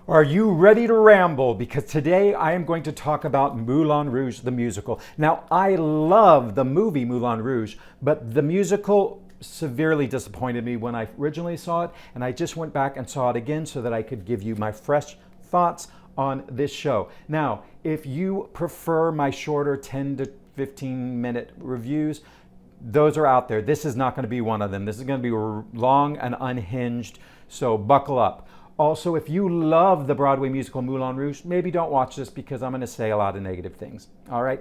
Are you ready to ramble? Because today I am going to talk about Moulin Rouge, the musical. Now, I love the movie Moulin Rouge, but the musical severely disappointed me when I originally saw it, and I just went back and saw it again so that I could give you my fresh thoughts on this show. Now, if you prefer my shorter 10 to 15 minute reviews, those are out there. This is not going to be one of them. This is going to be long and unhinged, so buckle up. Also, if you love the Broadway musical Moulin Rouge, maybe don't watch this because I'm going to say a lot of negative things. All right?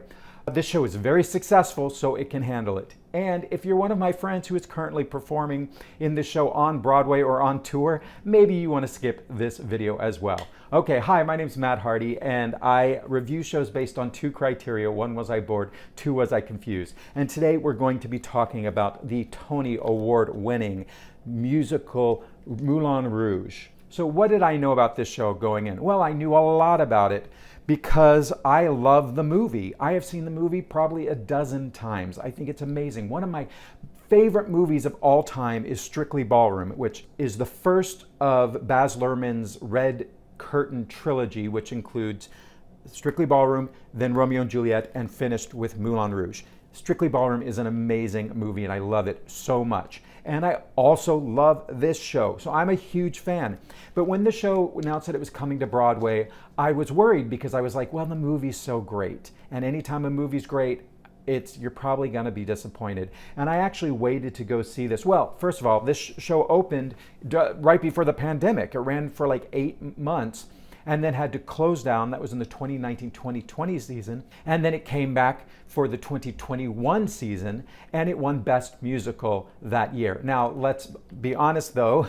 This show is very successful, so it can handle it. And if you're one of my friends who is currently performing in this show on Broadway or on tour, maybe you want to skip this video as well. Okay, hi, my name's Matt Hardy, and I review shows based on two criteria. One, was I bored? Two, was I confused? And today we're going to be talking about the Tony Award-winning musical Moulin Rouge. So what did I know about this show going in? Well, I knew a lot about it because I love the movie. I have seen the movie probably a dozen times. I think it's amazing. One of my favorite movies of all time is Strictly Ballroom, which is the first of Baz Luhrmann's Red Curtain trilogy, which includes Strictly Ballroom, then Romeo and Juliet, and finished with Moulin Rouge. Strictly Ballroom is an amazing movie, and I love it so much. And I also love this show, so I'm a huge fan. But when the show announced that it was coming to Broadway, I was worried because I was like, well, the movie's so great. And anytime a movie's great, you're probably going to be disappointed. And I actually waited to go see this. Well, first of all, this show opened right before the pandemic. It ran for like 8 months and then had to close down. That was in the 2019-2020 season. And then it came back for the 2021 season, and it won Best Musical that year. Now, let's be honest though,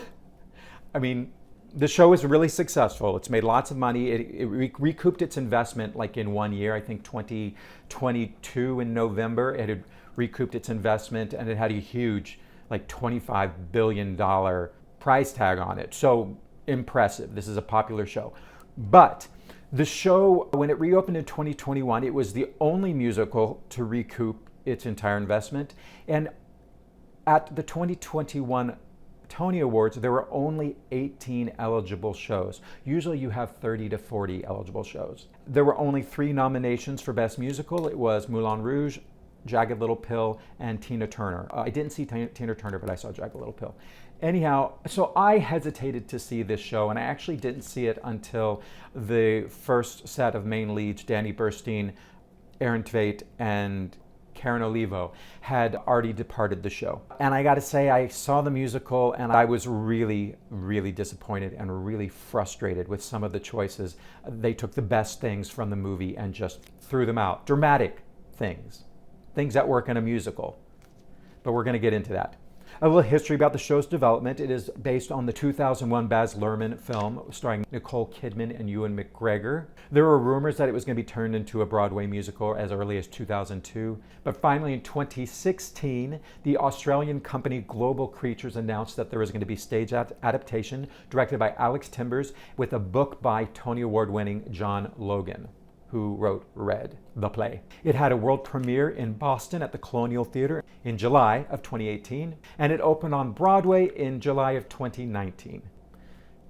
I mean, the show is really successful. It's made lots of money. It recouped its investment like in 1 year. I think 2022 in November, it had recouped its investment, and it had a huge, like $25 billion price tag on it. So impressive. This is a popular show. But the show, when it reopened in 2021, it was the only musical to recoup its entire investment. And at the 2021 Tony Awards, there were only 18 eligible shows. Usually you have 30 to 40 eligible shows. There were only 3 nominations for Best Musical. It was Moulin Rouge, Jagged Little Pill, and Tina Turner. I didn't see Tina Turner, but I saw Jagged Little Pill. Anyhow, so I hesitated to see this show, and I actually didn't see it until the first set of main leads, Danny Burstein, Aaron Tveit, and Karen Olivo, had already departed the show. And I gotta say, I saw the musical, and I was really, really disappointed and really frustrated with some of the choices. They took the best things from the movie and just threw them out. Dramatic things that work in a musical. But we're gonna get into that. A little history about the show's development. It is based on the 2001 Baz Luhrmann film starring Nicole Kidman and Ewan McGregor. There were rumors that it was going to be turned into a Broadway musical as early as 2002. But finally in 2016, the Australian company Global Creatures announced that there was going to be stage adaptation directed by Alex Timbers with a book by Tony Award-winning John Logan, who wrote Red, the play. It had a world premiere in Boston at the Colonial Theater in July of 2018, and it opened on Broadway in July of 2019.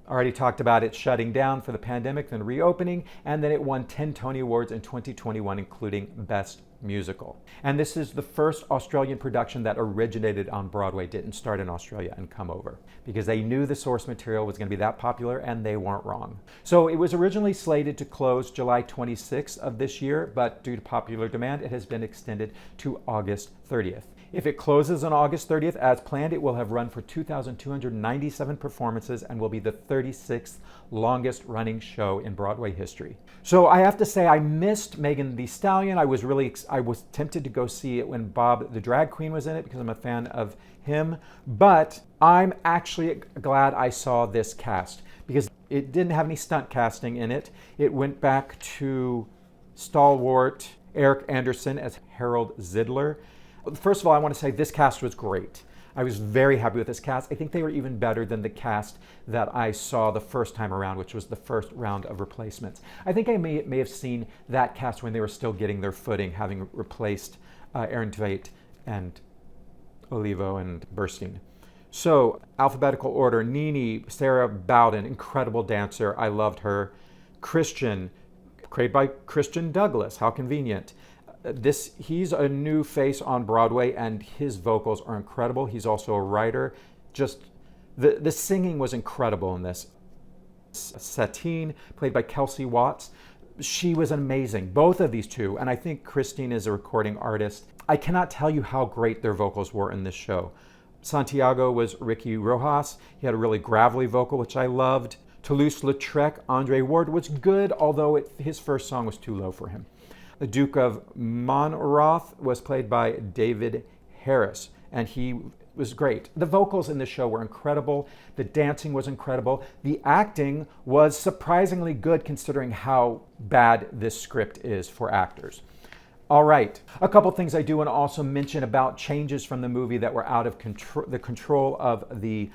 Already talked about it shutting down for the pandemic, then reopening, and then it won 10 Tony Awards in 2021, including Best Musical. And this is the first Australian production that originated on Broadway, didn't start in Australia and come over, because they knew the source material was going to be that popular, and they weren't wrong. So it was originally slated to close July 26th of this year, but due to popular demand, it has been extended to August 30th. If it closes on August 30th as planned, it will have run for 2,297 performances and will be the 36th longest running show in Broadway history. So I have to say, I missed Megan Thee Stallion. I was tempted to go see it when Bob the Drag Queen was in it because I'm a fan of him. But I'm actually glad I saw this cast because it didn't have any stunt casting in it. It went back to stalwart Eric Anderson as Harold Zidler. First of all, I want to say this cast was great. I was very happy with this cast. I think they were even better than the cast that I saw the first time around, which was the first round of replacements. I think I may have seen that cast when they were still getting their footing, having replaced Aaron Tveit and Olivo and Burstein. So, alphabetical order: Nini, Sarah Bowden, incredible dancer. I loved her. Christian, created by Christian Douglas. How convenient. He's a new face on Broadway, and his vocals are incredible. He's also a writer. Just the singing was incredible in this. Satine, played by Kelsey Watts. She was amazing, both of these two, and I think Christine is a recording artist. I cannot tell you how great their vocals were in this show. Santiago was Ricky Rojas. He had a really gravelly vocal, which I loved. Toulouse-Lautrec, Andre Ward, was good, although his first song was too low for him. The Duke of Monmouth was played by David Harris, and he was great. The vocals in the show were incredible. The dancing was incredible. The acting was surprisingly good considering how bad this script is for actors. All right, a couple things I do want to also mention about changes from the movie that were out of the control of the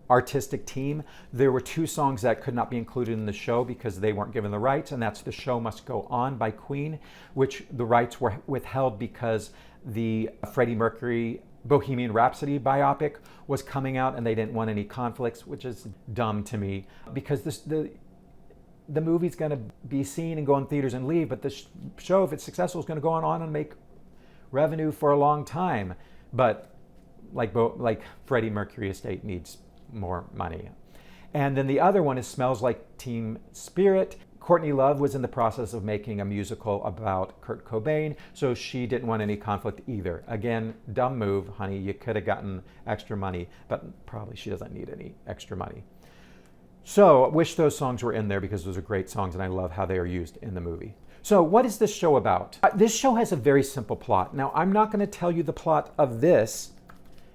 artistic team. There were two songs that could not be included in the show because they weren't given the rights, and that's The Show Must Go On by Queen, which the rights were withheld because the Freddie Mercury Bohemian Rhapsody biopic was coming out and they didn't want any conflicts, which is dumb to me because the movie's going to be seen and go in theaters and leave, but the show, if it's successful, is going to go on and make revenue for a long time. But like Freddie Mercury estate needs more money. And then the other one is Smells Like Teen Spirit. Courtney Love was in the process of making a musical about Kurt Cobain, so she didn't want any conflict either. Again, dumb move, honey. You could have gotten extra money, but probably she doesn't need any extra money. So I wish those songs were in there because those are great songs and I love how they are used in the movie. So what is this show about? This show has a very simple plot. Now, I'm not going to tell you the plot of this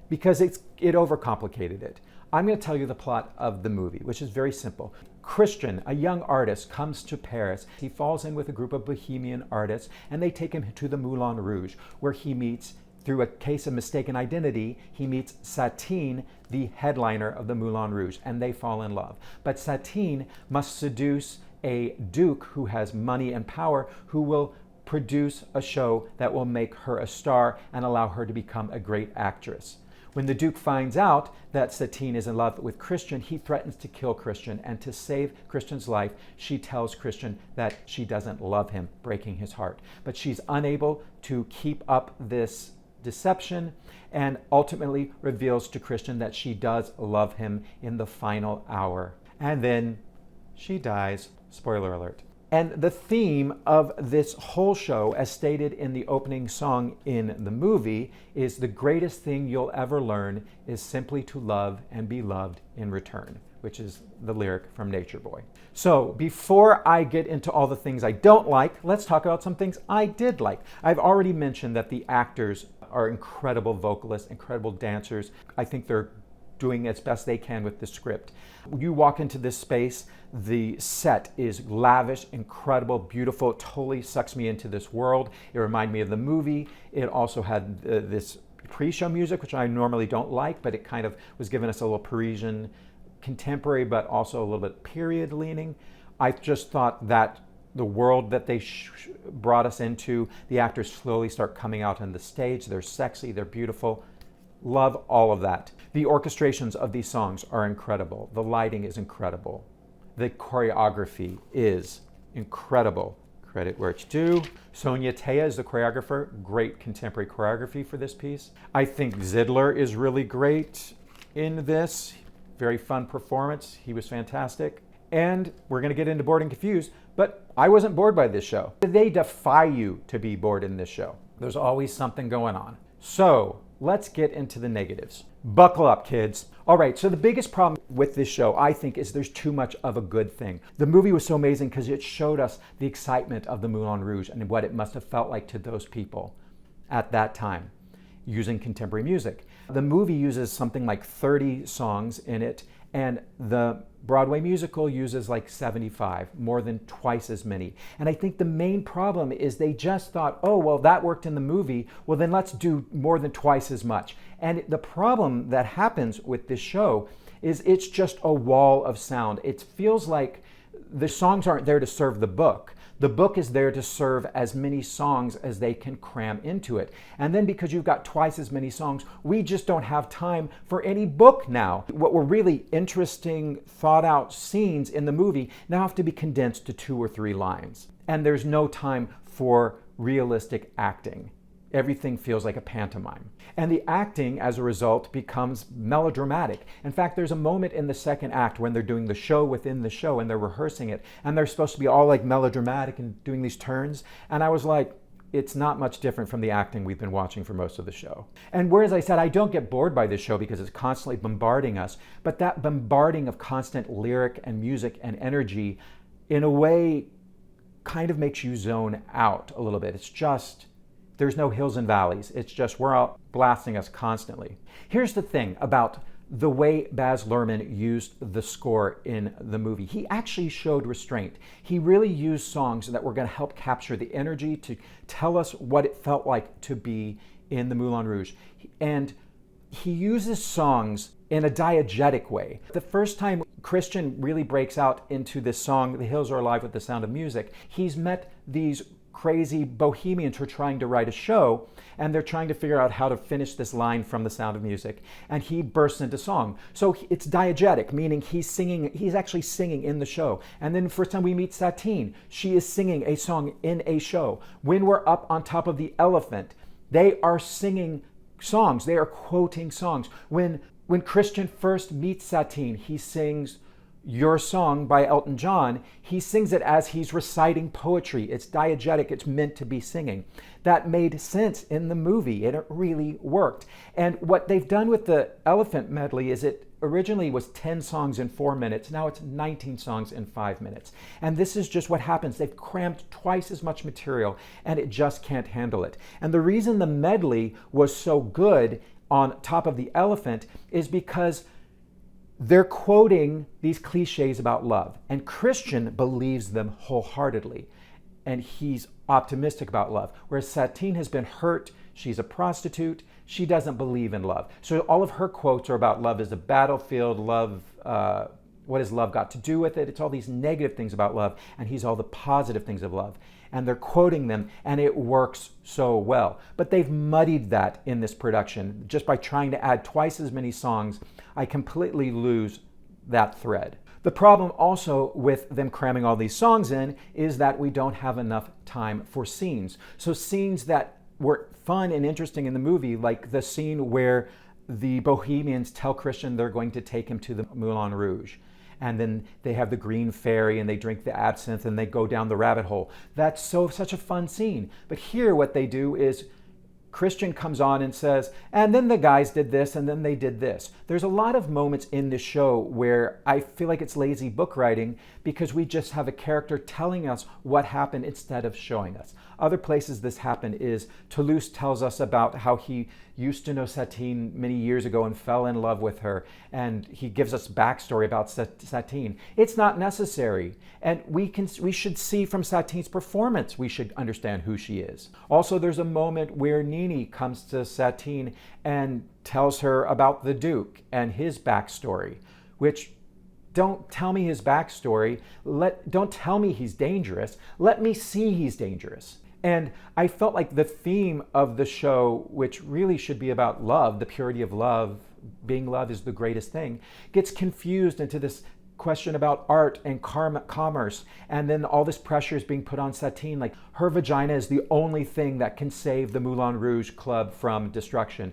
because it overcomplicated it. I'm going to tell you the plot of the movie, which is very simple. Christian, a young artist, comes to Paris. He falls in with a group of bohemian artists, and they take him to the Moulin Rouge, where he meets, through a case of mistaken identity, he meets Satine, the headliner of the Moulin Rouge, and they fall in love. But Satine must seduce a duke who has money and power, who will produce a show that will make her a star and allow her to become a great actress. When the Duke finds out that Satine is in love with Christian, he threatens to kill Christian, and to save Christian's life, she tells Christian that she doesn't love him, breaking his heart. But she's unable to keep up this deception and ultimately reveals to Christian that she does love him in the final hour. And then she dies. Spoiler alert. And the theme of this whole show, as stated in the opening song in the movie, is the greatest thing you'll ever learn is simply to love and be loved in return, which is the lyric from Nature Boy. So before I get into all the things I don't like, let's talk about some things I did like. I've already mentioned that the actors are incredible vocalists, incredible dancers. I think they're doing as best they can with the script. You walk into this space, the set is lavish, incredible, beautiful. It totally sucks me into this world. It reminded me of the movie. It also had this pre-show music, which I normally don't like, but it kind of was giving us a little Parisian contemporary, but also a little bit period leaning. I just thought that the world that they brought us into, the actors slowly start coming out on the stage. They're sexy, they're beautiful. Love all of that. The orchestrations of these songs are incredible. The lighting is incredible. The choreography is incredible. Credit where it's due. Sonia Taya is the choreographer. Great contemporary choreography for this piece. I think Zidler is really great in this. Very fun performance. He was fantastic. And we're going to get into Bored and Confused, but I wasn't bored by this show. They defy you to be bored in this show. There's always something going on. So let's get into the negatives. Buckle up, kids. All right, so the biggest problem with this show, I think, is there's too much of a good thing. The movie was so amazing because it showed us the excitement of the Moulin Rouge and what it must have felt like to those people at that time using contemporary music. The movie uses something like 30 songs in it, and the Broadway musical uses like 75, more than twice as many. And I think the main problem is they just thought, oh, well, that worked in the movie, well, then let's do more than twice as much. And the problem that happens with this show is it's just a wall of sound. It feels like the songs aren't there to serve the book. The book is there to serve as many songs as they can cram into it. And then because you've got twice as many songs, we just don't have time for any book now. What were really interesting, thought out scenes in the movie now have to be condensed to 2 or 3 lines. And there's no time for realistic acting. Everything feels like a pantomime. And the acting, as a result, becomes melodramatic. In fact, there's a moment in the second act when they're doing the show within the show and they're rehearsing it, and they're supposed to be all like melodramatic and doing these turns. And I was like, it's not much different from the acting we've been watching for most of the show. And whereas I said I don't get bored by this show because it's constantly bombarding us, but that bombarding of constant lyric and music and energy, in a way, kind of makes you zone out a little bit. It's just, there's no hills and valleys. It's just, we're out blasting us constantly. Here's the thing about the way Baz Luhrmann used the score in the movie. He actually showed restraint. He really used songs that were going to help capture the energy, to tell us what it felt like to be in the Moulin Rouge. And he uses songs in a diegetic way. The first time Christian really breaks out into this song, The Hills Are Alive with the Sound of Music, he's met these crazy bohemians who are trying to write a show, and they're trying to figure out how to finish this line from The Sound of Music, and he bursts into song. So it's diegetic, meaning he's actually singing in the show. And then first time we meet Satine, she is singing a song in a show. When we're up on top of the elephant, they are singing songs, they are quoting songs. When Christian first meets Satine, he sings Your Song by Elton John. He sings it as he's reciting poetry. It's diegetic, it's meant to be singing. That made sense in the movie, and it really worked. And what they've done with the elephant medley is it originally was 10 songs in 4 minutes. Now it's 19 songs in 5 minutes. And this is just what happens. They've crammed twice as much material, and it just can't handle it. And the reason the medley was so good on top of the elephant is because they're quoting these cliches about love, and Christian believes them wholeheartedly, and he's optimistic about love. Whereas Satine has been hurt, she's a prostitute, she doesn't believe in love. So all of her quotes are about love as a battlefield, love, what has love got to do with it? It's all these negative things about love, and he's all the positive things of love. And they're quoting them, and it works so well. But they've muddied that in this production. Just by trying to add twice as many songs, I completely lose that thread. The problem also with them cramming all these songs in is that we don't have enough time for scenes. So scenes that were fun and interesting in the movie, like the scene where the Bohemians tell Christian they're going to take him to the Moulin Rouge. And then they have the green fairy and they drink the absinthe and they go down the rabbit hole. That's such a fun scene. But here what they do is Christian comes on and says, and then the guys did this and then they did this. There's a lot of moments in the show where I feel like it's lazy book writing because we just have a character telling us what happened instead of showing us. Other places this happened is Toulouse tells us about how he used to know Satine many years ago and fell in love with her, and he gives us backstory about Satine. It's not necessary, and we should see from Satine's performance, we should understand who she is. Also, there's a moment where Nini comes to Satine and tells her about the Duke and his backstory, which don't tell me his backstory. Don't tell me he's dangerous. Let me see he's dangerous. And I felt like the theme of the show, which really should be about love, the purity of love, being love is the greatest thing, gets confused into this question about art and commerce. And then all this pressure is being put on Satine. Like her vagina is the only thing that can save the Moulin Rouge Club from destruction.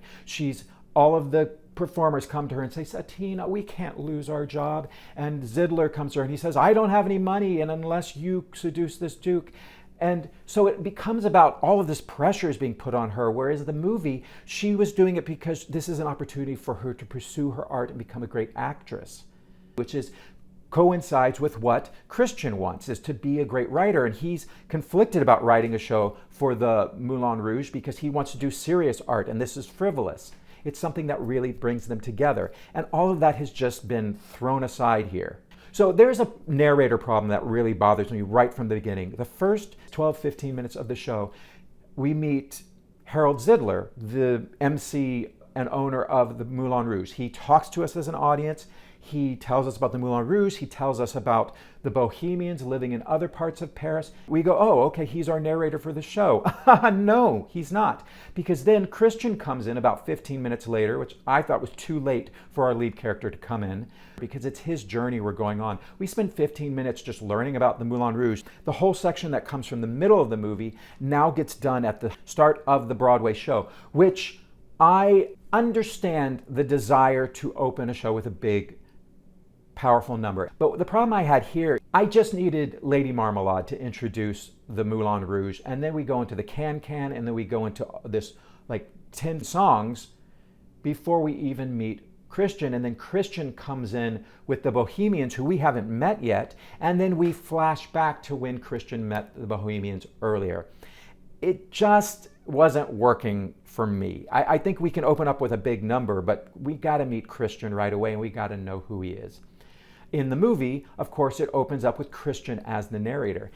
All of the performers come to her and say, Satine, we can't lose our job. And Zidler comes to her and he says, I don't have any money, and unless you seduce this Duke. And so it becomes about all of this pressure is being put on her, whereas the movie, she was doing it because this is an opportunity for her to pursue her art and become a great actress, which coincides with what Christian wants, is to be a great writer. And he's conflicted about writing a show for the Moulin Rouge because he wants to do serious art, and this is frivolous. It's something that really brings them together. And all of that has just been thrown aside here. So there's a narrator problem that really bothers me right from the beginning. The first 12, 15 minutes of the show, we meet Harold Zidler, the MC and owner of the Moulin Rouge. He talks to us as an audience. He tells us about the Moulin Rouge. He tells us about the Bohemians living in other parts of Paris. We go, oh, okay, he's our narrator for the show. No, he's not. Because then Christian comes in about 15 minutes later, which I thought was too late for our lead character to come in, because it's his journey we're going on. We spend 15 minutes just learning about the Moulin Rouge. The whole section that comes from the middle of the movie now gets done at the start of the Broadway show, which I understand the desire to open a show with a big, powerful number. But the problem I had here, I just needed Lady Marmalade to introduce the Moulin Rouge, and then we go into the can-can, and then we go into this like 10 songs before we even meet Christian, and then Christian comes in with the Bohemians, who we haven't met yet, and then we flash back to when Christian met the Bohemians earlier. It just wasn't working for me. I think we can open up with a big number, but we got to meet Christian right away, and we got to know who he is. In the movie, of course, it opens up with Christian as the narrator.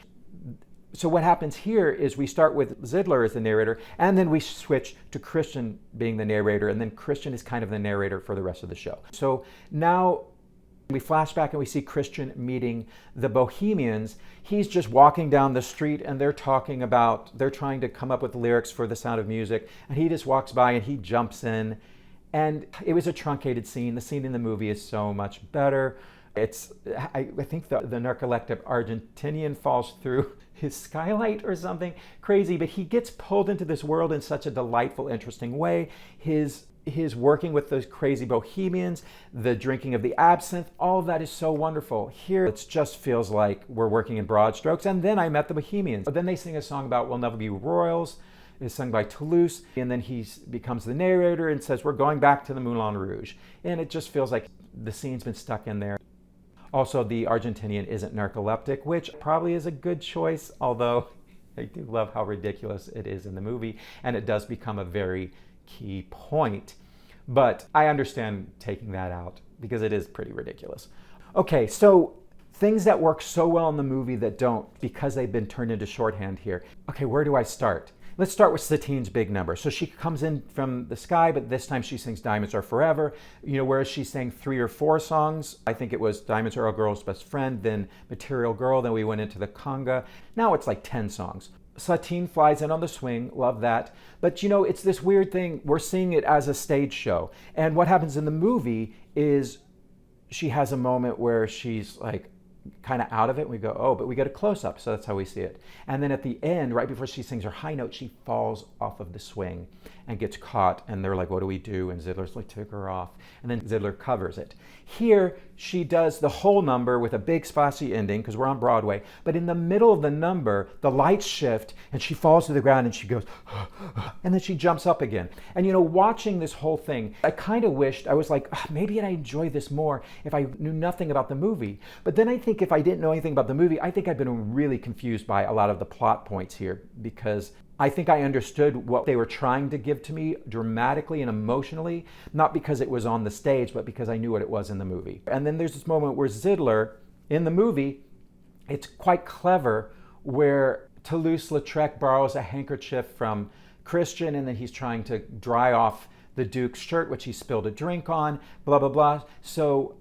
So what happens here is we start with Zidler as the narrator, and then we switch to Christian being the narrator, and then Christian is kind of the narrator for the rest of the show. So now we flash back and we see Christian meeting the Bohemians. He's just walking down the street, and they're trying to come up with lyrics for The Sound of Music, and he just walks by and he jumps in. And it was a truncated scene. The scene in the movie is so much better. I think the narcoleptic Argentinian falls through his skylight or something crazy, but he gets pulled into this world in such a delightful, interesting way. His working with those crazy Bohemians, the drinking of the absinthe, all of that is so wonderful. Here, it just feels like we're working in broad strokes. And then I met the Bohemians. But then they sing a song about We'll Never Be Royals. It's sung by Toulouse. And then he becomes the narrator and says, we're going back to the Moulin Rouge. And it just feels like the scene's been stuck in there. Also, the Argentinian isn't narcoleptic, which probably is a good choice, although I do love how ridiculous it is in the movie, and it does become a very key point. But I understand taking that out because it is pretty ridiculous. Okay, so things that work so well in the movie that don't because they've been turned into shorthand here. Okay, where do I start? Let's start with Satine's big number. So she comes in from the sky, but this time she sings Diamonds Are Forever. Whereas she sang 3 or 4 songs. I think it was Diamonds Are a Girl's Best Friend, then Material Girl, then we went into the conga. Now it's like 10 songs. Satine flies in on the swing, love that. But it's this weird thing, we're seeing it as a stage show. And what happens in the movie is she has a moment where she's like, kind of out of it, and we go, oh, but we get a close-up, so that's how we see it. And then at the end, right before she sings her high note, she falls off of the swing and gets caught, and they're like, what do we do? And Zidler's like, take her off. And then Zidler covers it. Here, she does the whole number with a big splashy ending, because we're on Broadway, but in the middle of the number, the lights shift, and she falls to the ground, and she goes, and then she jumps up again. And watching this whole thing, I kind of wished, I was like, maybe I'd enjoy this more if I knew nothing about the movie. But then I think if I didn't know anything about the movie, I think I've been really confused by a lot of the plot points here, because I think I understood what they were trying to give to me dramatically and emotionally, not because it was on the stage, but because I knew what it was in the movie. And then there's this moment where Zidler, in the movie, it's quite clever, where Toulouse-Lautrec borrows a handkerchief from Christian, and then he's trying to dry off the Duke's shirt, which he spilled a drink on, blah, blah, blah. So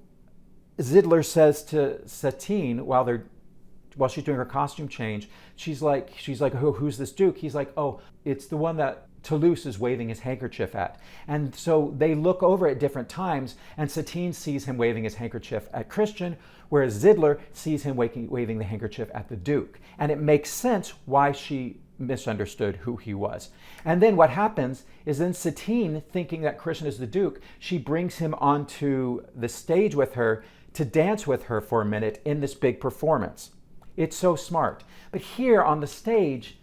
Zidler says to Satine, while she's doing her costume change, she's like, who's this Duke? He's like, oh, it's the one that Toulouse is waving his handkerchief at. And so they look over at different times, and Satine sees him waving his handkerchief at Christian, whereas Zidler sees him waving the handkerchief at the Duke. And it makes sense why she misunderstood who he was. And then what happens is then Satine, thinking that Christian is the Duke, she brings him onto the stage with her to dance with her for a minute in this big performance. It's so smart. But here on the stage,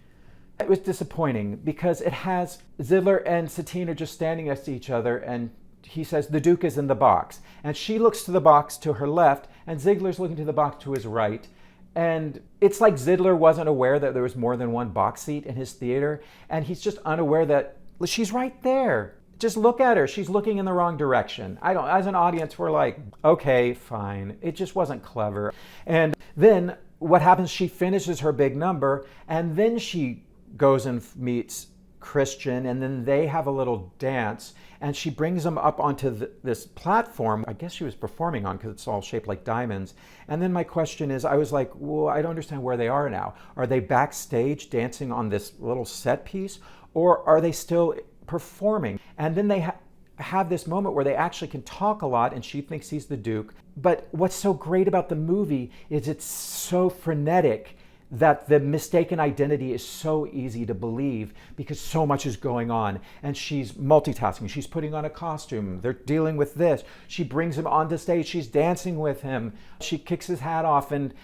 it was disappointing because it has Zidler and Satine are just standing next to each other, and he says, the Duke is in the box. And she looks to the box to her left, and Zidler's looking to the box to his right. And it's like Zidler wasn't aware that there was more than one box seat in his theater, and he's just unaware that she's right there. Just look at her. She's looking in the wrong direction. As an audience, we're like, okay, fine. It just wasn't clever. And then what happens, she finishes her big number, and then she goes and meets Christian, and then they have a little dance, and she brings them up onto this platform. I guess she was performing on, because it's all shaped like diamonds. And then my question is, I was like, well, I don't understand where they are now. Are they backstage dancing on this little set piece, or are they still performing? And then they have this moment where they actually can talk a lot, and she thinks he's the Duke. But what's so great about the movie is it's so frenetic that the mistaken identity is so easy to believe, because so much is going on. And she's multitasking. She's putting on a costume. They're dealing with this. She brings him onto stage. She's dancing with him. She kicks his hat off, and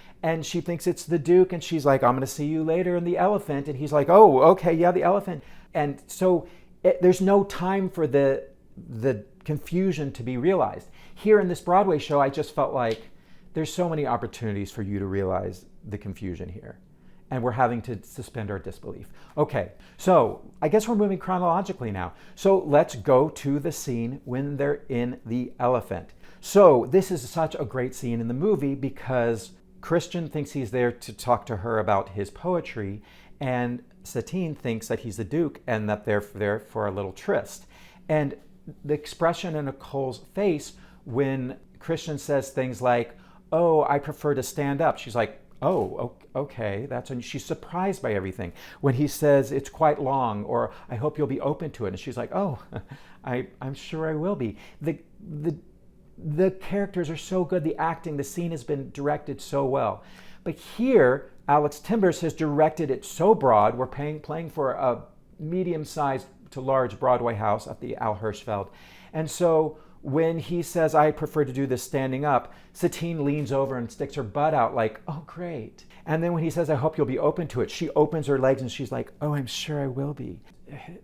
she thinks it's the Duke. And she's like, I'm going to see you later in the elephant. And he's like, oh, okay, yeah, the elephant. And so there's no time for the confusion to be realized. Here in this Broadway show, I just felt like there's so many opportunities for you to realize the confusion here, and we're having to suspend our disbelief. Okay, so I guess we're moving chronologically now. So let's go to the scene when they're in the elephant. So this is such a great scene in the movie, because Christian thinks he's there to talk to her about his poetry, and Satine thinks that he's the Duke and that they're there for a little tryst. And the expression in Nicole's face when Christian says things like, oh, I prefer to stand up. She's like, oh, okay. And she's surprised by everything. When he says it's quite long, or I hope you'll be open to it. And she's like, oh, I'm sure I will be. The characters are so good. The acting, the scene has been directed so well. But here, Alex Timbers has directed it so broad. We're playing for a medium-sized to large Broadway house at the Al Hirschfeld. And so when he says, I prefer to do this standing up, Satine leans over and sticks her butt out like, oh, great. And then when he says, I hope you'll be open to it, she opens her legs and she's like, oh, I'm sure I will be.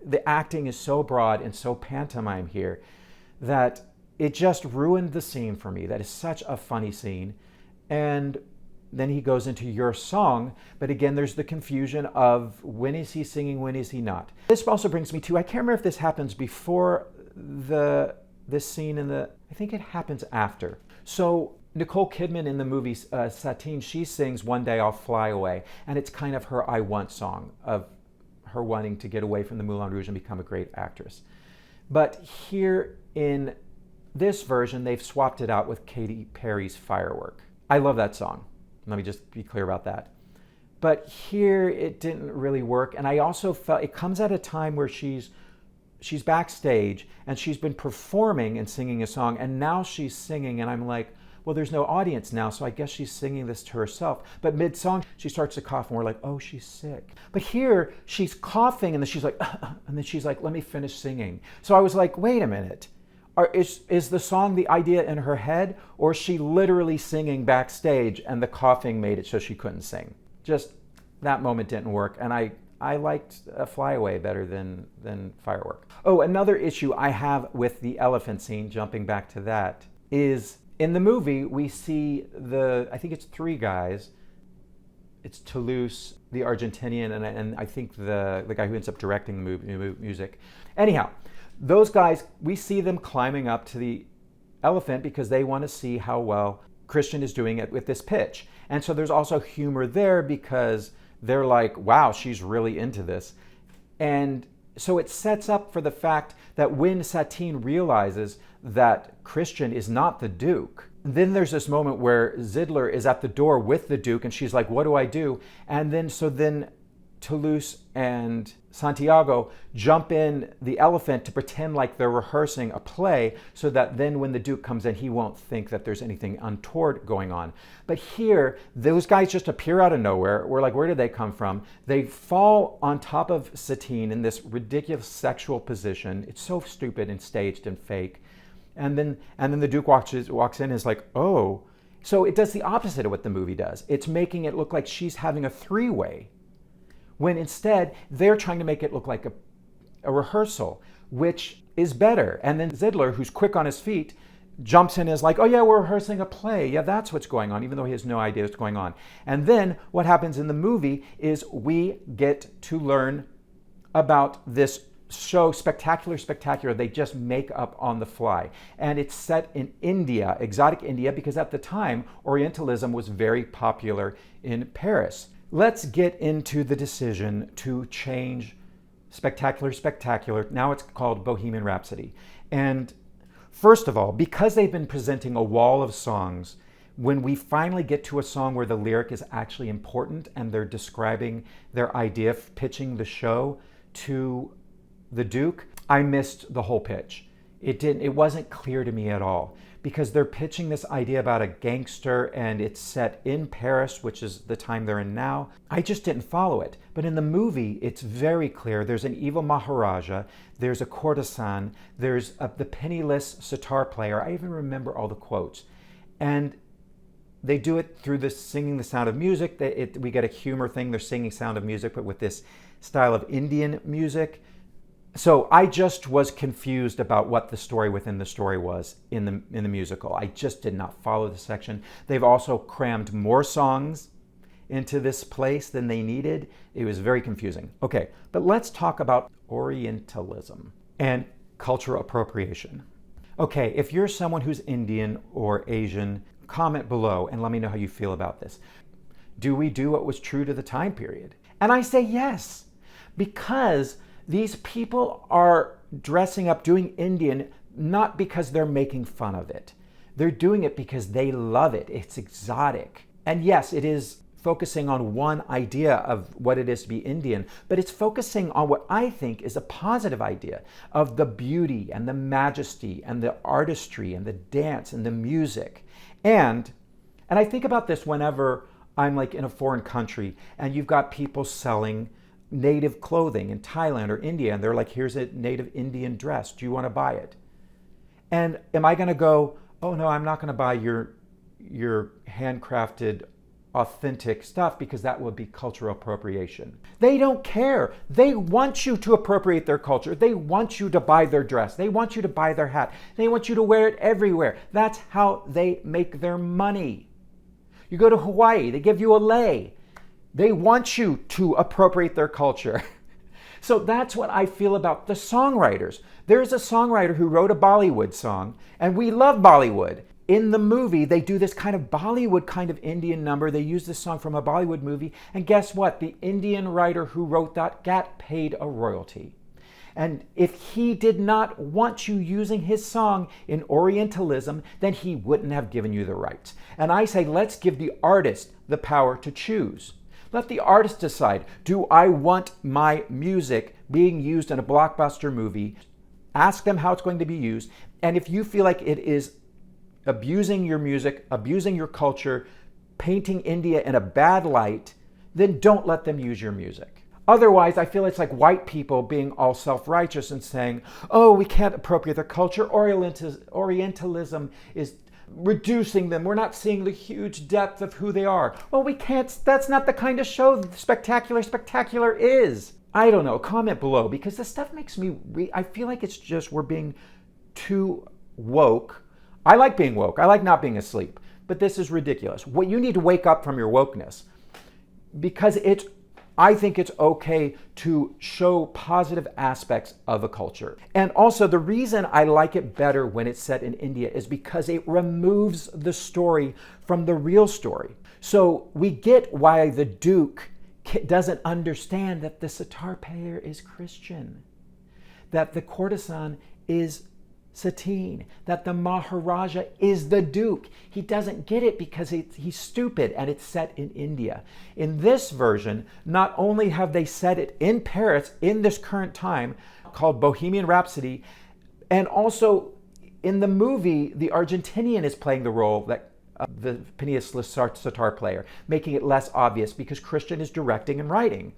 The acting is so broad and so pantomime here that it just ruined the scene for me. That is such a funny scene. And then he goes into your song, but again, there's the confusion of when is he singing, when is he not. This also brings me to, I can't remember if this happens before this scene I think it happens after. So Nicole Kidman in the movie Satine, she sings One Day I'll Fly Away, and it's kind of her I Want song of her wanting to get away from the Moulin Rouge and become a great actress. But here in this version, they've swapped it out with Katy Perry's Firework. I love that song. Let me just be clear about that. But here it didn't really work, and I also felt it comes at a time where she's backstage and she's been performing and singing a song, and now she's singing, and I'm like, well, there's no audience now, so I guess she's singing this to herself. But mid-song, she starts to cough, and we're like, oh, she's sick. But here, she's coughing, and then she's like, and then she's like, let me finish singing. So I was like, wait a minute. Is the song the idea in her head, or is she literally singing backstage and the coughing made it so she couldn't sing? Just that moment didn't work, and I liked Fly Away better than Firework. Oh, another issue I have with the elephant scene, jumping back to that, is in the movie we see I think it's three guys. It's Toulouse, the Argentinian, and I think the guy who ends up directing the music. Anyhow, those guys, we see them climbing up to the elephant because they want to see how well Christian is doing it with this pitch. And so there's also humor there because they're like, wow, she's really into this. And so it sets up for the fact that when Satine realizes that Christian is not the Duke, then there's this moment where Zidler is at the door with the Duke and she's like, what do I do? And then Toulouse and Santiago jump in the elephant to pretend like they're rehearsing a play so that then when the Duke comes in, he won't think that there's anything untoward going on. But here, those guys just appear out of nowhere. We're like, where did they come from? They fall on top of Satine in this ridiculous sexual position. It's so stupid and staged and fake. And then the Duke walks in and is like, oh. So it does the opposite of what the movie does. It's making it look like she's having a three-way, when instead they're trying to make it look like a rehearsal, which is better. And then Zidler, who's quick on his feet, jumps in and is like, oh yeah, we're rehearsing a play. Yeah, that's what's going on, even though he has no idea what's going on. And then what happens in the movie is we get to learn about this show, Spectacular. They just make up on the fly. And it's set in India, exotic India, because at the time, Orientalism was very popular in Paris. Let's get into the decision to change Spectacular, Spectacular. Now it's called Bohemian Rhapsody. And first of all, because they've been presenting a wall of songs, when we finally get to a song where the lyric is actually important and they're describing their idea of pitching the show to the Duke, I missed the whole pitch. It wasn't clear to me at all, because they're pitching this idea about a gangster and it's set in Paris, which is the time they're in now. I just didn't follow it. But in the movie, it's very clear. There's an evil Maharaja, there's a courtesan, there's the penniless sitar player. I even remember all the quotes. And they do it through the singing the sound of music. We get a humor thing. They're singing Sound of Music, but with this style of Indian music. So I just was confused about what the story within the story was in the musical. I just did not follow the section. They've also crammed more songs into this place than they needed. It was very confusing. Okay, but let's talk about Orientalism and cultural appropriation. Okay, if you're someone who's Indian or Asian, comment below and let me know how you feel about this. Do we do what was true to the time period? And I say yes, because these people are dressing up, doing Indian, not because they're making fun of it. They're doing it because they love it. It's exotic. And yes, it is focusing on one idea of what it is to be Indian, but it's focusing on what I think is a positive idea of the beauty and the majesty and the artistry and the dance and the music. And I think about this whenever I'm like in a foreign country and you've got people selling native clothing in Thailand or India, and they're like, here's a native Indian dress. Do you want to buy it? And am I going to go, oh no, I'm not going to buy your handcrafted, authentic stuff, because that would be cultural appropriation? They don't care. They want you to appropriate their culture. They want you to buy their dress. They want you to buy their hat. They want you to wear it everywhere. That's how they make their money. You go to Hawaii, they give you a lei. They want you to appropriate their culture. So that's what I feel about the songwriters. There's a songwriter who wrote a Bollywood song, and we love Bollywood. In the movie, they do this kind of Bollywood kind of Indian number. They use this song from a Bollywood movie. And guess what? The Indian writer who wrote that got paid a royalty. And if he did not want you using his song in Orientalism, then he wouldn't have given you the rights. And I say, let's give the artist the power to choose. Let the artist decide, do I want my music being used in a blockbuster movie? Ask them how it's going to be used. And if you feel like it is abusing your music, abusing your culture, painting India in a bad light, then don't let them use your music. Otherwise, I feel it's like white people being all self-righteous and saying, oh, we can't appropriate their culture. Orientalism is reducing them. We're not seeing the huge depth of who they are. Well, we can't. That's not the kind of show Spectacular, Spectacular is. I don't know. Comment below, because this stuff makes me, I feel like it's just we're being too woke. I like being woke. I like not being asleep. But this is ridiculous. What you need to wake up from your wokeness, because I think it's okay to show positive aspects of a culture. And also, the reason I like it better when it's set in India is because it removes the story from the real story. So we get why the Duke doesn't understand that the sitar player is Christian, that the courtesan is Satine, that the Maharaja is the Duke. He doesn't get it because he's stupid, and it's set in India. In this version, not only have they set it in Paris in this current time, called Bohemian Rhapsody, and also in the movie, the Argentinian is playing the role that the penniless sitar player, making it less obvious because Christian is directing and writing.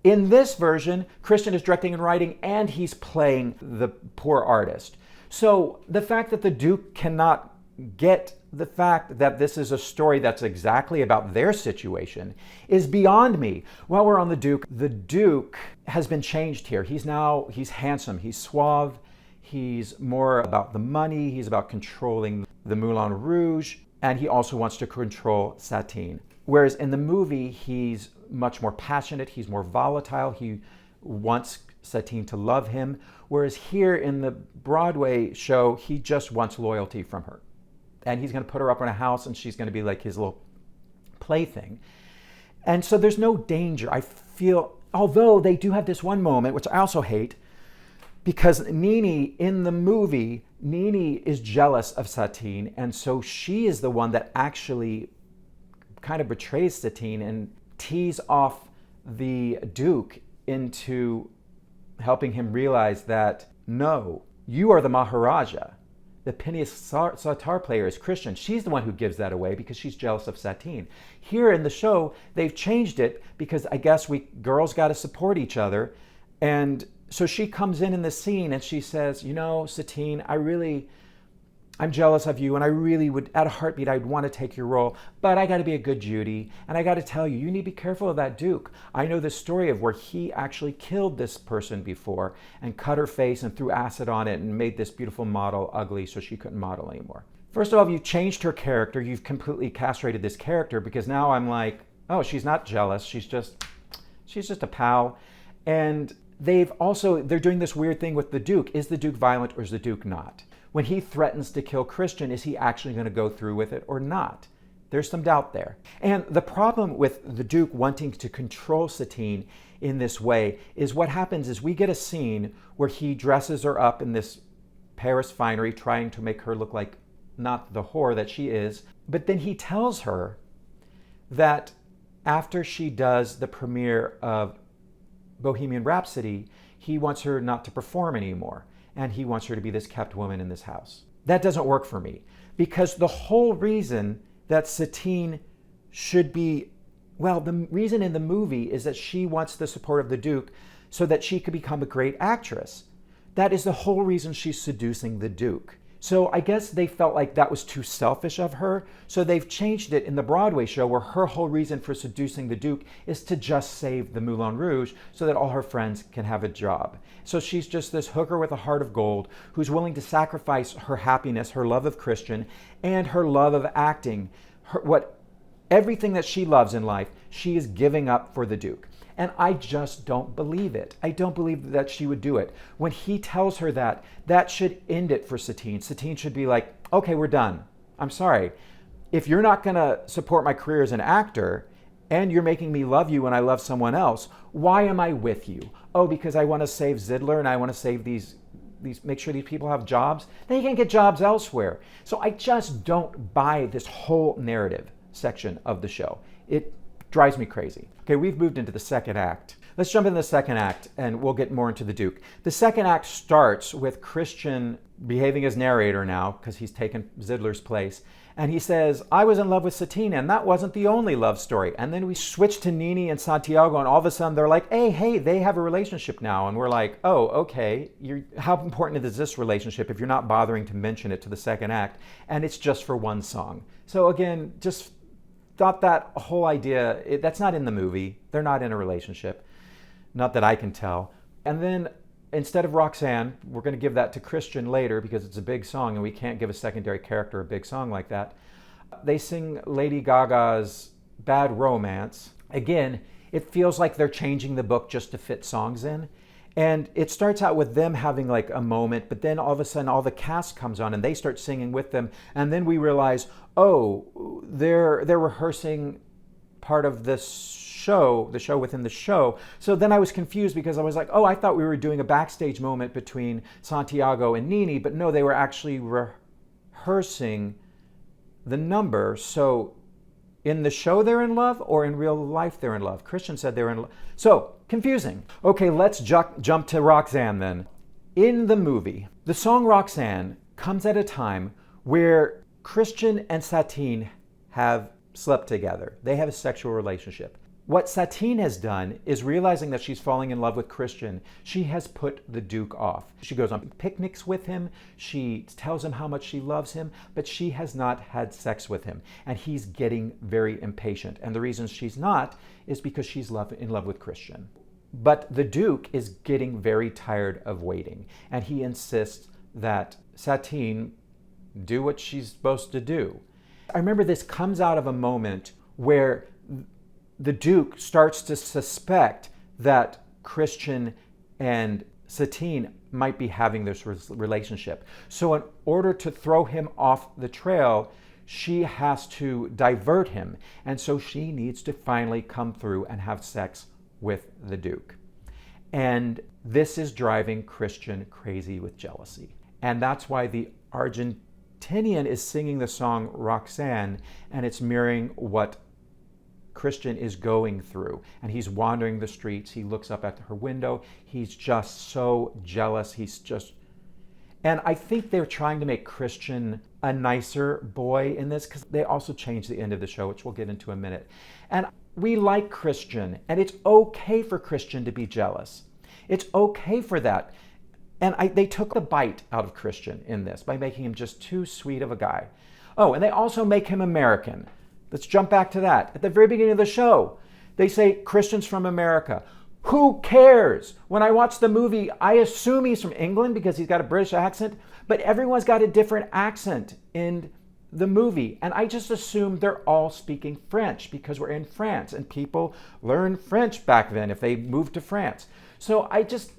In this version, Christian is directing and writing, and he's playing the poor artist. So the fact that the Duke cannot get the fact that this is a story that's exactly about their situation is beyond me. While we're on the Duke has been changed here. He's handsome, he's suave, he's more about the money, he's about controlling the Moulin Rouge, and he also wants to control Satine. Whereas in the movie, he's much more passionate, he's more volatile, he wants Satine to love him. Whereas here in the Broadway show, he just wants loyalty from her. And he's going to put her up in a house, and she's going to be like his little plaything. And so there's no danger. I feel Although they do have this one moment, which I also hate, because Nini, in the movie, Nini is jealous of Satine, and so she is the one that actually kind of betrays Satine and tees off the Duke into helping him realize that, no, you are the Maharaja. The Phineas Sitar player is Christian. She's the one who gives that away because she's jealous of Satine. Here in the show, they've changed it because I guess girls got to support each other. And so she comes in the scene and she says, you know, Satine, I'm jealous of you and I really would, at a heartbeat, I'd want to take your role, but I got to be a good Judy. And I got to tell you, you need to be careful of that Duke. I know the story of where he actually killed this person before and cut her face and threw acid on it and made this beautiful model ugly so she couldn't model anymore. First of all, you've changed her character. You've completely castrated this character because now I'm like, oh, she's not jealous. She's just a pal. And they're doing this weird thing with the Duke. Is the Duke violent or is the Duke not? When he threatens to kill Christian, is he actually going to go through with it or not? There's some doubt there. And the problem with the Duke wanting to control Satine in this way is what happens is we get a scene where he dresses her up in this Paris finery, trying to make her look like not the whore that she is. But then he tells her that after she does the premiere of Bohemian Rhapsody, he wants her not to perform anymore. And he wants her to be this kept woman in this house. That doesn't work for me because the whole reason that Satine should be, well, the reason in the movie is that she wants the support of the Duke so that she could become a great actress. That is the whole reason she's seducing the Duke. So I guess they felt like that was too selfish of her. So they've changed it in the Broadway show where her whole reason for seducing the Duke is to just save the Moulin Rouge so that all her friends can have a job. So she's just this hooker with a heart of gold who's willing to sacrifice her happiness, her love of Christian, and her love of acting. Everything that she loves in life, she is giving up for the Duke. And I just don't believe it. I don't believe that she would do it. When he tells her that should end it for Satine. Satine should be like, okay, we're done. I'm sorry. If you're not going to support my career as an actor and you're making me love you when I love someone else, why am I with you? Oh, because I want to save Zidler and I want to save make sure these people have jobs. Then you can get jobs elsewhere. So I just don't buy this whole narrative section of the show. It drives me crazy. Okay, we've moved into the second act. Let's jump into the second act and we'll get more into the Duke. The second act starts with Christian behaving as narrator now because he's taken Zidler's place. And he says, I was in love with Satine and that wasn't the only love story. And then we switch to Nini and Santiago and all of a sudden they're like, hey, they have a relationship now. And we're like, oh, okay. How important is this relationship if you're not bothering to mention it to the second act? And it's just for one song. So again, just thought that whole idea, that's not in the movie. They're not in a relationship. Not that I can tell. And then instead of Roxanne, we're going to give that to Christian later because it's a big song and we can't give a secondary character a big song like that. They sing Lady Gaga's Bad Romance. Again, it feels like they're changing the book just to fit songs in. And it starts out with them having like a moment, but then all of a sudden all the cast comes on and they start singing with them. And then we realize, oh, they're rehearsing part of this show, the show within the show. So then I was confused because I was like, oh, I thought we were doing a backstage moment between Santiago and Nini, but no, they were actually rehearsing the number. So in the show they're in love or in real life they're in love? Christian said they're in love. So confusing. Okay, let's jump to Roxanne then. In the movie, the song Roxanne comes at a time where Christian and Satine have slept together. They have a sexual relationship. What Satine has done is realizing that she's falling in love with Christian, she has put the Duke off. She goes on picnics with him, she tells him how much she loves him, but she has not had sex with him. And he's getting very impatient. And the reason she's not is because she's in love with Christian. But the Duke is getting very tired of waiting. And he insists that Satine do what she's supposed to do. I remember this comes out of a moment where the Duke starts to suspect that Christian and Satine might be having this relationship. So in order to throw him off the trail, she has to divert him. And so she needs to finally come through and have sex with the Duke. And this is driving Christian crazy with jealousy. And that's why the Argentinian is singing the song Roxanne, and it's mirroring what Christian is going through. And he's wandering the streets. He looks up at her window. He's just so jealous. And I think they're trying to make Christian a nicer boy in this, because they also changed the end of the show, which we'll get into in a minute. And we like Christian, and it's okay for Christian to be jealous. It's okay for that. And they took the bite out of Christian in this by making him just too sweet of a guy. Oh, and they also make him American. Let's jump back to that. At the very beginning of the show, they say Christian's from America. Who cares? When I watch the movie, I assume he's from England because he's got a British accent, but everyone's got a different accent in the movie. And I just assume they're all speaking French because we're in France and people learned French back then if they moved to France. So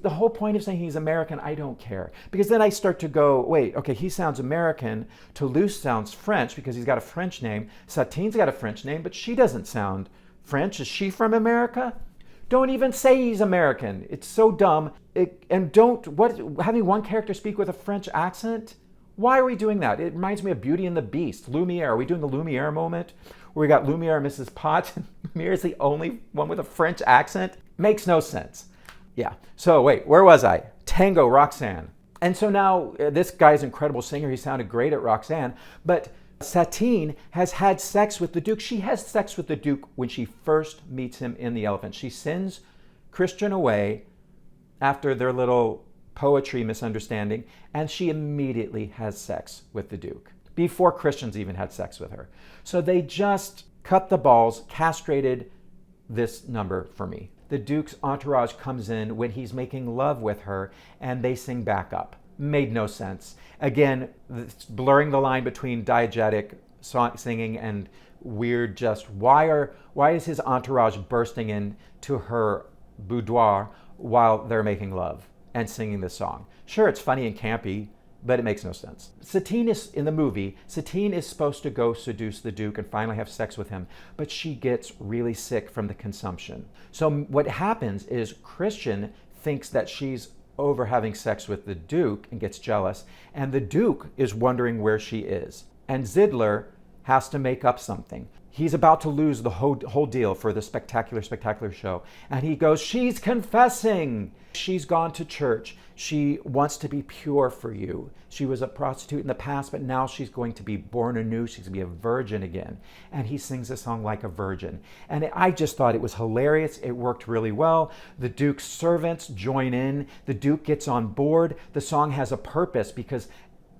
the whole point of saying he's American, I don't care. Because then I start to go, wait, okay, he sounds American. Toulouse sounds French because he's got a French name. Satine's got a French name, but she doesn't sound French. Is she from America? Don't even say he's American. It's so dumb. Having one character speak with a French accent? Why are we doing that? It reminds me of Beauty and the Beast, Lumiere. Are we doing the Lumiere moment? Where we got Lumiere and Mrs. Potts, and Lumiere is the only one with a French accent? Makes no sense. Yeah. So wait, where was I? Tango, Roxanne. And so now this guy's an incredible singer. He sounded great at Roxanne, but Satine has had sex with the Duke. She has sex with the Duke when she first meets him in the Elephant. She sends Christian away after their little poetry misunderstanding, and she immediately has sex with the Duke before Christian's even had sex with her. So they just cut the balls, castrated this number for me. The Duke's entourage comes in when he's making love with her, and they sing back up. Made no sense. Again, blurring the line between diegetic singing and weird just, why is his entourage bursting into her boudoir while they're making love and singing this song? Sure, it's funny and campy, but it makes no sense. Satine is, in the movie, Satine is supposed to go seduce the Duke and finally have sex with him, but she gets really sick from the consumption. So what happens is Christian thinks that she's over having sex with the Duke and gets jealous, and the Duke is wondering where she is. And Zidler has to make up something. He's about to lose the whole deal for the spectacular show. And he goes, she's confessing. She's gone to church. She wants to be pure for you. She was a prostitute in the past, but now she's going to be born anew. She's going to be a virgin again. And he sings a song like a virgin. And I just thought it was hilarious. It worked really well. The Duke's servants join in. The Duke gets on board. The song has a purpose because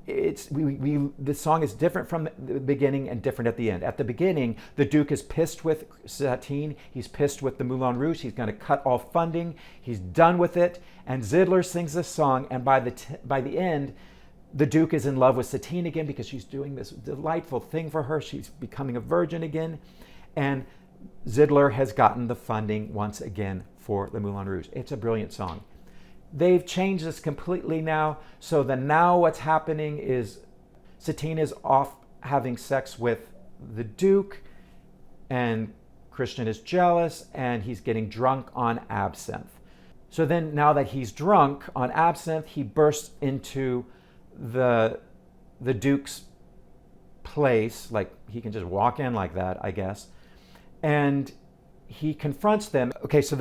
the song is different from the beginning and different at the end. At the beginning, the Duke is pissed with Satine. He's pissed with the Moulin Rouge. He's going to cut all funding. He's done with it. And Zidler sings this song. And by the end, the Duke is in love with Satine again because she's doing this delightful thing for her. She's becoming a virgin again. And Zidler has gotten the funding once again for the Moulin Rouge. It's a brilliant song. They've changed this completely now. So now what's happening is Satine is off having sex with the Duke, and Christian is jealous, and he's getting drunk on absinthe. So then now that he's drunk on absinthe, he bursts into the Duke's place, like he can just walk in like that, I guess, and he confronts them. Okay, so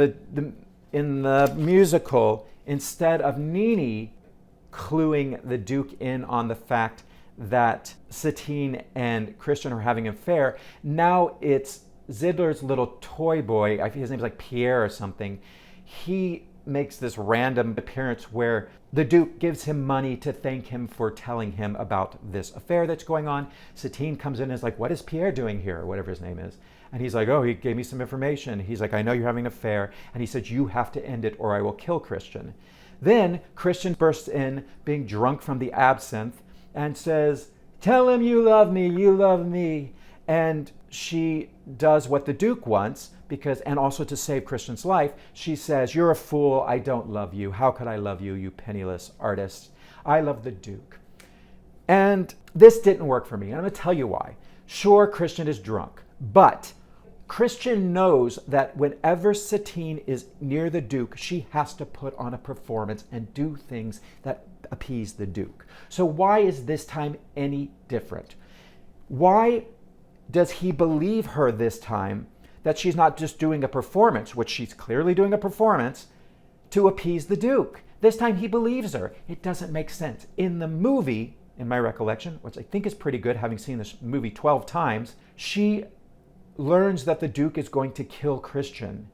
in the musical, instead of Nini cluing the Duke in on the fact that Satine and Christian are having an affair, now it's Zidler's little toy boy, I think his name's like Pierre or something. He makes this random appearance where the Duke gives him money to thank him for telling him about this affair that's going on. Satine comes in and is like, what is Pierre doing here? Or whatever his name is. And he's like, oh, he gave me some information. He's like, I know you're having an affair. And he said, you have to end it or I will kill Christian. Then Christian bursts in, being drunk from the absinthe, and says, tell him you love me, you love me. And she does what the Duke wants, and also to save Christian's life, she says, you're a fool, I don't love you. How could I love you, you penniless artist? I love the Duke. And this didn't work for me. And I'm going to tell you why. Sure, Christian is drunk, but Christian knows that whenever Satine is near the Duke, she has to put on a performance and do things that appease the Duke. So why is this time any different? Why does he believe her this time that she's not just doing a performance, which she's clearly doing a performance, to appease the Duke? This time he believes her. It doesn't make sense. In the movie, in my recollection, which I think is pretty good, having seen this movie 12 times, she learns that the Duke is going to kill Christian.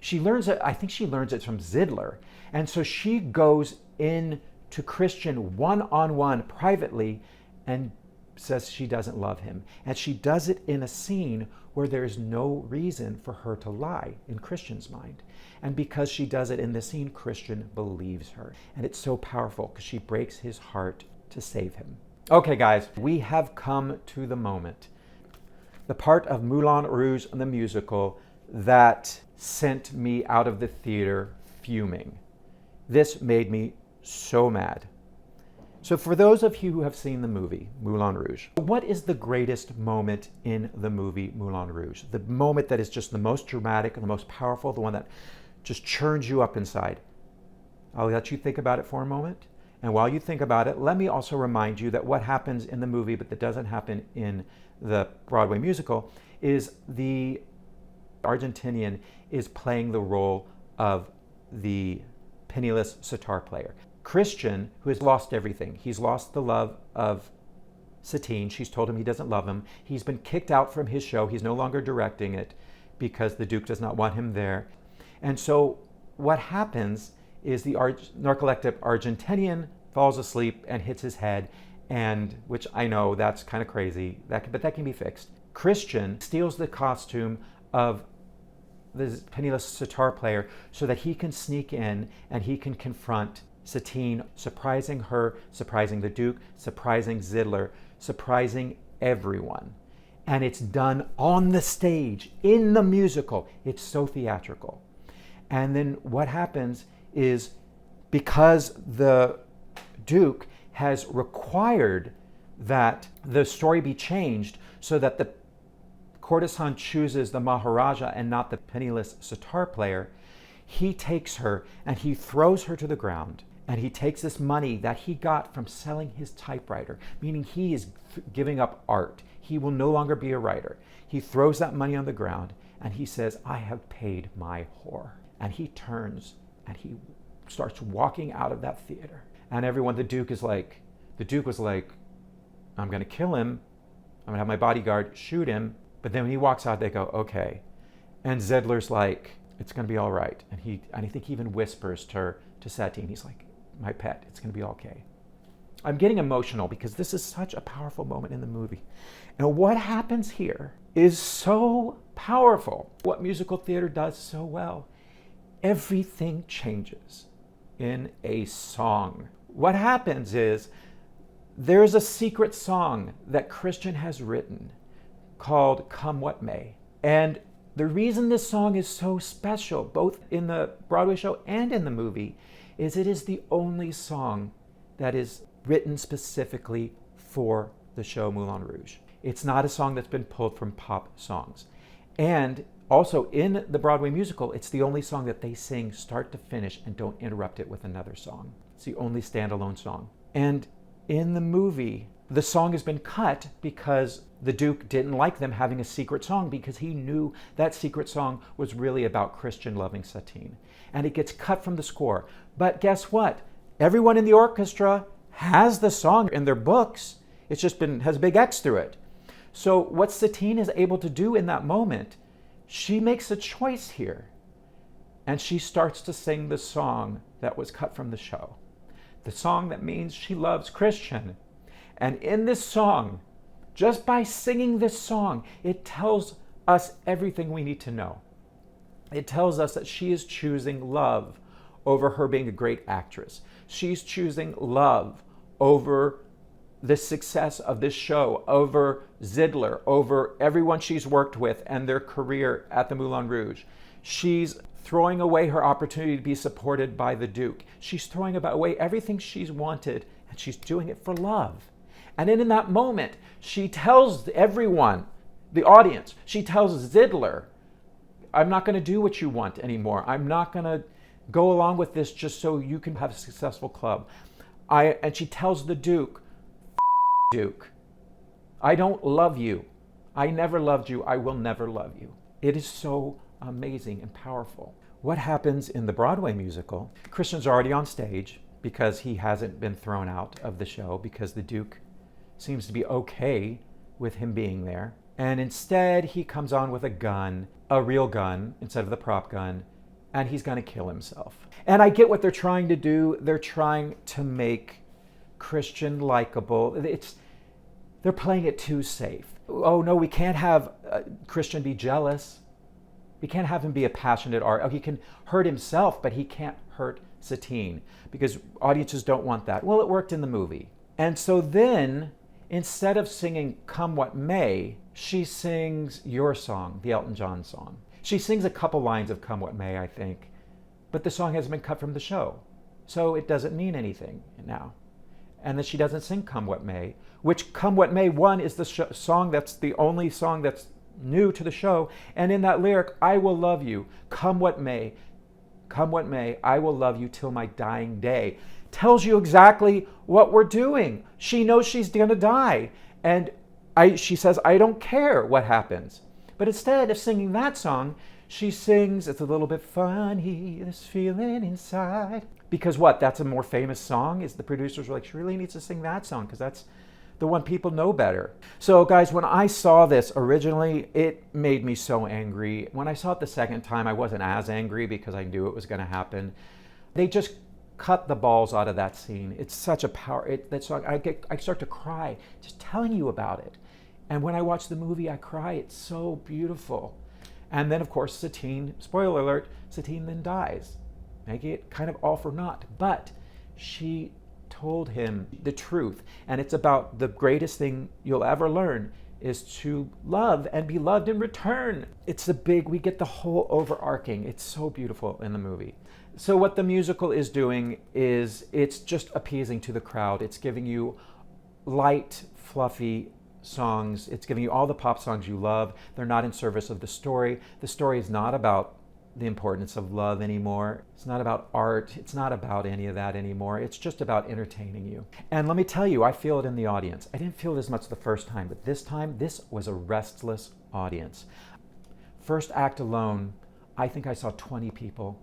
She learns it, I think she learns it from Zidler. And so she goes in to Christian one-on-one privately and says she doesn't love him. And she does it in a scene where there's no reason for her to lie in Christian's mind. And because she does it in the scene, Christian believes her. And it's so powerful because she breaks his heart to save him. Okay, guys, we have come to the moment. The part of Moulin Rouge, the musical, that sent me out of the theater fuming. This made me so mad. So for those of you who have seen the movie Moulin Rouge, what is the greatest moment in the movie Moulin Rouge? The moment that is just the most dramatic and the most powerful, the one that just churns you up inside. I'll let you think about it for a moment. And while you think about it, let me also remind you that what happens in the movie, but that doesn't happen in the Broadway musical, is the Argentinian is playing the role of the penniless sitar player. Christian, who has lost everything. He's lost the love of Satine. She's told him he doesn't love him. He's been kicked out from his show. He's no longer directing it because the Duke does not want him there. And so what happens is the narcoleptic Argentinian falls asleep and hits his head, and which I know that's kind of crazy, but that can be fixed. Christian steals the costume of the penniless sitar player so that he can sneak in and he can confront Satine, surprising her, surprising the Duke, surprising Zidler, surprising everyone. And it's done on the stage, in the musical. It's so theatrical. And then what happens is, because the Duke has required that the story be changed so that the courtesan chooses the Maharaja and not the penniless sitar player, he takes her and he throws her to the ground. And he takes this money that he got from selling his typewriter, meaning he is giving up art. He will no longer be a writer. He throws that money on the ground and he says, I have paid my whore. And he turns and he starts walking out of that theater. And everyone, the Duke was like, I'm going to kill him. I'm going to have my bodyguard shoot him. But then when he walks out, they go, okay. And Zedler's like, it's going to be all right. And I think he even whispers to Satine, he's like, my pet, it's going to be okay. I'm getting emotional because this is such a powerful moment in the movie. And what happens here is so powerful. What musical theater does so well. Everything changes in a song. What happens is there's a secret song that Christian has written called Come What May. And the reason this song is so special, both in the Broadway show and in the movie, is it is the only song that is written specifically for the show Moulin Rouge. It's not a song that's been pulled from pop songs. And also in the Broadway musical, it's the only song that they sing start to finish and don't interrupt it with another song. It's the only standalone song. And in the movie, the song has been cut because the Duke didn't like them having a secret song, because he knew that secret song was really about Christian loving Satine. And it gets cut from the score. But guess what? Everyone in the orchestra has the song in their books. It's just has a big X through it. So what Satine is able to do in that moment, she makes a choice here. And she starts to sing the song that was cut from the show. The song that means she loves Christian. And in this song, just by singing this song, it tells us everything we need to know. It tells us that she is choosing love over her being a great actress. She's choosing love over the success of this show, over Zidler, over everyone she's worked with and their career at the Moulin Rouge. She's throwing away her opportunity to be supported by the Duke. She's throwing away everything she's wanted, and she's doing it for love. And then in that moment, she tells everyone the audience. She tells Zidler, I'm not going to do what you want anymore. I'm not going to go along with this just so you can have a successful club. And she tells the Duke, Duke, I don't love you. I never loved you. I will never love you. It is so amazing and powerful. What happens in the Broadway musical? Christian's already on stage because he hasn't been thrown out of the show because the Duke seems to be okay with him being there. And instead, he comes on with a gun, a real gun instead of the prop gun, and he's going to kill himself. And I get what they're trying to do. They're trying to make Christian likable. They're playing it too safe. Oh no, we can't have Christian be jealous. We can't have him be a passionate artist. Oh, he can hurt himself, but he can't hurt Satine because audiences don't want that. Well, it worked in the movie. And so then, instead of singing Come What May, she sings your song, the Elton John song. She sings a couple lines of Come What May, I think, but the song hasn't been cut from the show. So it doesn't mean anything now. And then she doesn't sing Come What May, which Come What May, one, is the song that's the only song that's new to the show. And in that lyric, I will love you, come what may, I will love you till my dying day. Tells you exactly what we're doing. She knows she's gonna die. And she says, I don't care what happens. But instead of singing that song, she sings, it's a little bit funny, this feeling inside. Because what? That's a more famous song? Is the producers were like, she really needs to sing that song because that's the one people know better. So guys, when I saw this originally, it made me so angry. When I saw it the second time, I wasn't as angry because I knew it was going to happen. They just cut the balls out of that scene. It's such a power, that song, I start to cry just telling you about it. And when I watch the movie, I cry. It's so beautiful. And then of course, Satine, spoiler alert, Satine then dies, making it kind of all for naught. But she told him the truth. And it's about the greatest thing you'll ever learn is to love and be loved in return. It's we get the whole overarching. It's so beautiful in the movie. So what the musical is doing is it's just appeasing to the crowd. It's giving you light, fluffy songs. It's giving you all the pop songs you love. They're not in service of the story. The story is not about the importance of love anymore. It's not about art. It's not about any of that anymore. It's just about entertaining you. And let me tell you, I feel it in the audience. I didn't feel it as much the first time, but this time, this was a restless audience. First act alone, I think I saw 20 people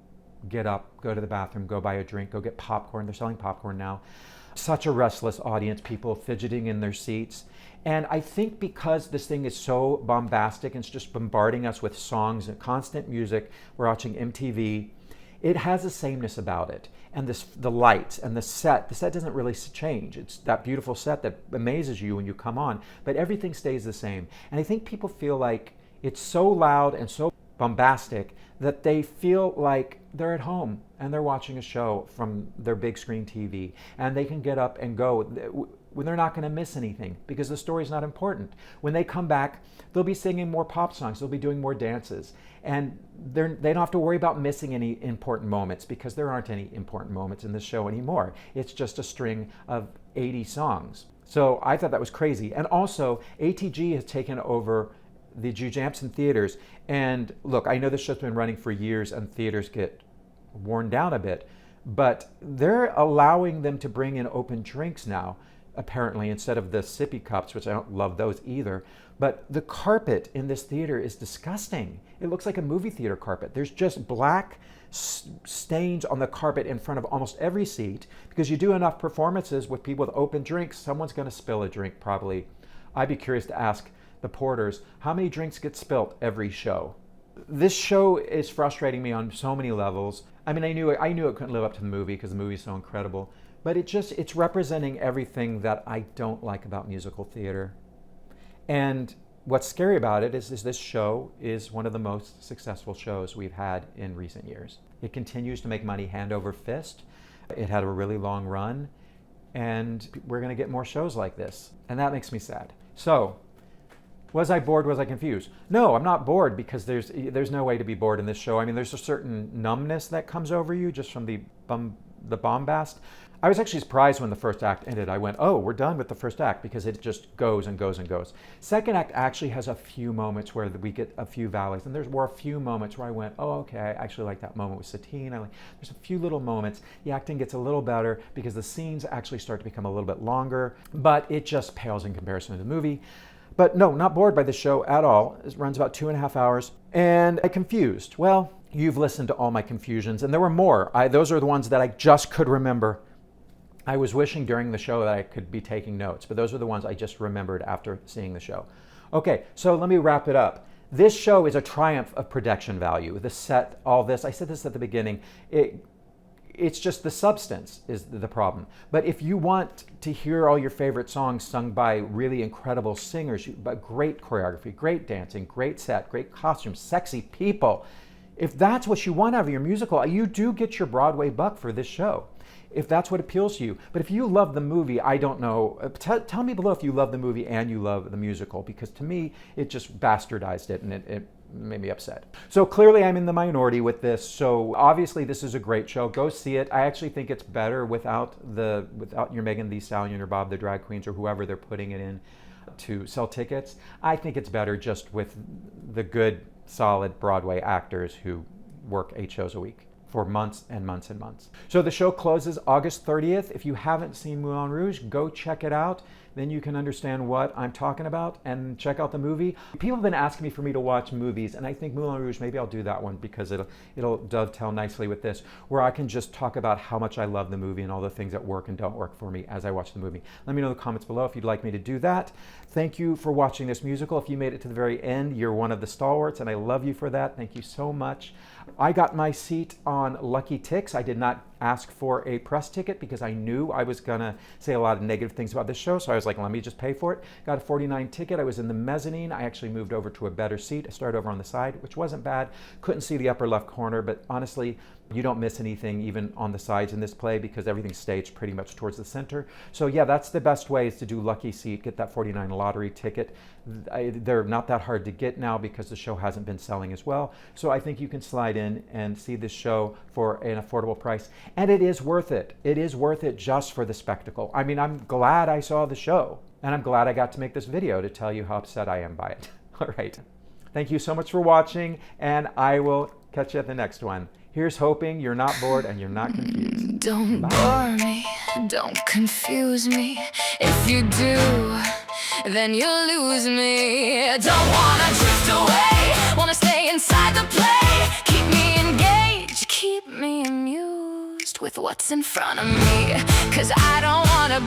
get up, go to the bathroom, go buy a drink, go get popcorn. They're selling popcorn now. Such a restless audience, people fidgeting in their seats. And I think because this thing is so bombastic and it's just bombarding us with songs and constant music, we're watching MTV, it has a sameness about it. And the lights and the set doesn't really change. It's that beautiful set that amazes you when you come on, but everything stays the same. And I think people feel like it's so loud and so bombastic that they feel like they're at home and they're watching a show from their big screen TV and they can get up and go when they're not going to miss anything because the story's not important. When they come back, they'll be singing more pop songs, they'll be doing more dances, and they don't have to worry about missing any important moments because there aren't any important moments in this show anymore. It's just a string of 80 songs. So I thought that was crazy. And also, ATG has taken over the Jujamson theaters. And look, I know this show's been running for years and theaters get worn down a bit, but they're allowing them to bring in open drinks now, apparently, instead of the sippy cups, which I don't love those either. But the carpet in this theater is disgusting. It looks like a movie theater carpet. There's just black stains on the carpet in front of almost every seat because you do enough performances with people with open drinks, someone's going to spill a drink probably. I'd be curious to ask the porters, how many drinks get spilt every show? This show is frustrating me on so many levels. I mean, I knew it couldn't live up to the movie because the movie's so incredible, but it's representing everything that I don't like about musical theater. And what's scary about it is this show is one of the most successful shows we've had in recent years. It continues to make money hand over fist. It had a really long run, and we're going to get more shows like this, and that makes me sad. So, was I bored? Was I confused? No, I'm not bored because there's no way to be bored in this show. I mean, there's a certain numbness that comes over you just from the the bombast. I was actually surprised when the first act ended. I went, oh, we're done with the first act, because it just goes and goes and goes. Second act actually has a few moments where we get a few valleys, and there were a few moments where I went, oh, okay, I actually like that moment with Satine. There's a few little moments. The acting gets a little better because the scenes actually start to become a little bit longer, but it just pales in comparison to the movie. But no, not bored by the show at all. It runs about 2.5 hours. And I confused. Well, you've listened to all my confusions, and there were more. Those are the ones that I just could remember. I was wishing during the show that I could be taking notes, but those are the ones I just remembered after seeing the show. Okay, so let me wrap it up. This show is a triumph of production value. The set, all this, I said this at the beginning, it's just the substance is the problem. But if you want to hear all your favorite songs sung by really incredible singers, but great choreography, great dancing, great set, great costumes, sexy people, if that's what you want out of your musical, you do get your Broadway buck for this show, if that's what appeals to you. But if you love the movie, I don't know. Tell me below if you love the movie and you love the musical, because to me, it just bastardized it, and it made me upset. So clearly I'm in the minority with this. So obviously this is a great show. Go see it. I actually think it's better without your Megan Thee Stallion or Bob the Drag Queens or whoever they're putting it in to sell tickets. I think it's better just with the good, solid Broadway actors who work 8 shows a week for months and months and months. So the show closes August 30th. If you haven't seen Moulin Rouge, go check it out. Then you can understand what I'm talking about and check out the movie. People have been asking me for me to watch movies, and I think Moulin Rouge, maybe I'll do that one because it'll dovetail nicely with this, where I can just talk about how much I love the movie and all the things that work and don't work for me as I watch the movie. Let me know in the comments below if you'd like me to do that. Thank you for watching this musical. If you made it to the very end, you're one of the stalwarts, and I love you for that. Thank you so much. I got my seat on Lucky Tix. I did not ask for a press ticket because I knew I was gonna say a lot of negative things about this show, so I was like, let me just pay for it. Got a $49 ticket. I was in the mezzanine. I actually moved over to a better seat. I started over on the side, which wasn't bad. Couldn't see the upper left corner, but honestly, you don't miss anything even on the sides in this play because everything's staged pretty much towards the center. So yeah, that's the best way, is to do Lucky Seat, get that $49 lottery ticket. They're not that hard to get now because the show hasn't been selling as well. So I think you can slide in and see this show for an affordable price. And it is worth it. It is worth it just for the spectacle. I mean, I'm glad I saw the show, and I'm glad I got to make this video to tell you how upset I am by it. All right. Thank you so much for watching, and I will catch you at the next one. Here's hoping you're not bored and you're not confused. Don't bore me, don't confuse me. If you do, then you'll lose me. Don't wanna drift away, wanna stay inside the play. Keep me engaged, keep me amused with what's in front of me. 'Cause I don't wanna